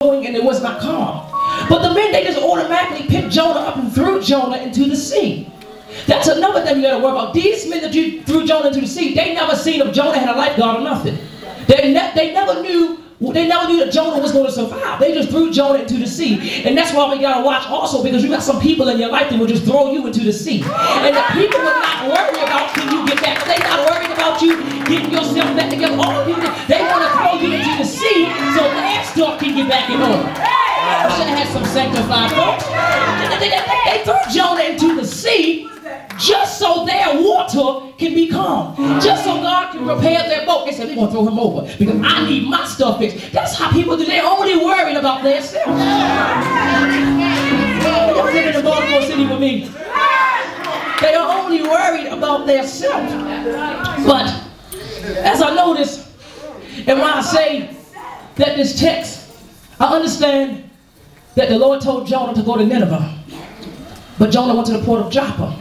going and it was not calm. But the men, they just automatically picked Jonah up and threw Jonah into the sea. That's another thing you got to worry about. These men that you threw Jonah into the sea, they never seen if Jonah had a lifeguard or nothing. They never knew that Jonah was going to survive. They just threw Jonah into the sea. And that's why we got to watch also, because you got some people in your life that will just throw you into the sea. And the people are not worried about can you get back. They're not worried about you getting yourself back together. All you, they want to throw you into the sea so their stuff can get back in order. I should have had some sanctified folks. They threw Jonah into the sea just so their water can be calm. Just so God can repair their boat. They said, we're going to throw him over because I need my stuff fixed. That's how people do. They're only worried about themselves. Y'all living in Baltimore City with me. They are only worried about themselves. But as I notice, and when I say that this text, I understand that the Lord told Jonah to go to Nineveh. But Jonah went to the port of Joppa.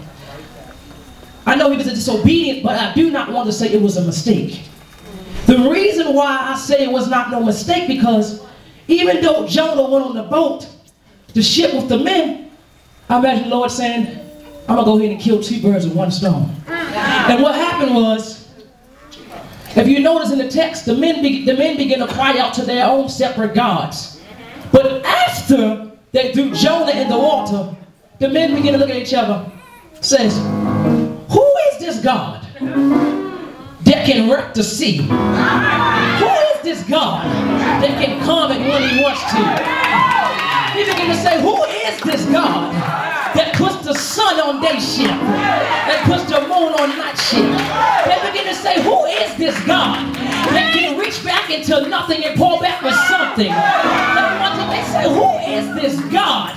I know he was disobedient, but I do not want to say it was a mistake. The reason why I say it was not no mistake, because even though Jonah went on the boat, the ship with the men, I imagine the Lord saying, I'm going to go ahead and kill 2 birds with 1 stone. And what happened was, if you notice in the text, the men began to cry out to their own separate gods. But after they threw Jonah in the water, the men began to look at each other. Says, who is this God that can wreck the sea? Who is this God that can calm it when he wants to? He began to say, who is this God that puts the sun on day shift, that puts the moon on night shift? They begin to say, who is this God that can reach back into nothing and pour back with something? They say, who is this God?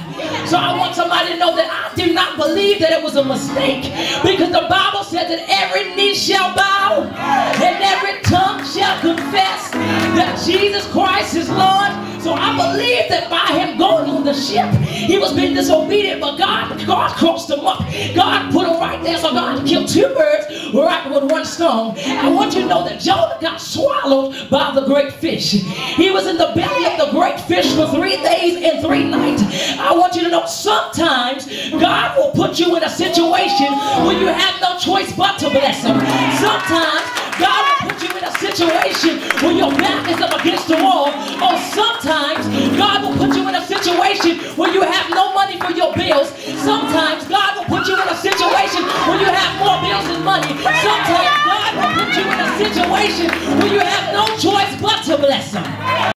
So I want somebody to know that I do not believe that it was a mistake, because the Bible said that every knee shall bow and every tongue shall confess that Jesus Christ is Lord. So I believe that by him going on the ship, he was being disobedient, but God crossed him up. God put him right there, so God killed 2 birds right with 1 stone. I want you to know that Jonah got swallowed by the great fish. He was in the belly of the great fish for 3 days and 3 nights. I want you to know sometimes God will put you in a situation where you have no choice but to bless him. Sometimes God will put you in a situation where your back is up against the wall, or sometimes God will put you in a situation where you have no money for your bills. Sometimes God will put you in a situation where you have more bills than money. Sometimes God will put you in a situation where you have no choice but to bless him.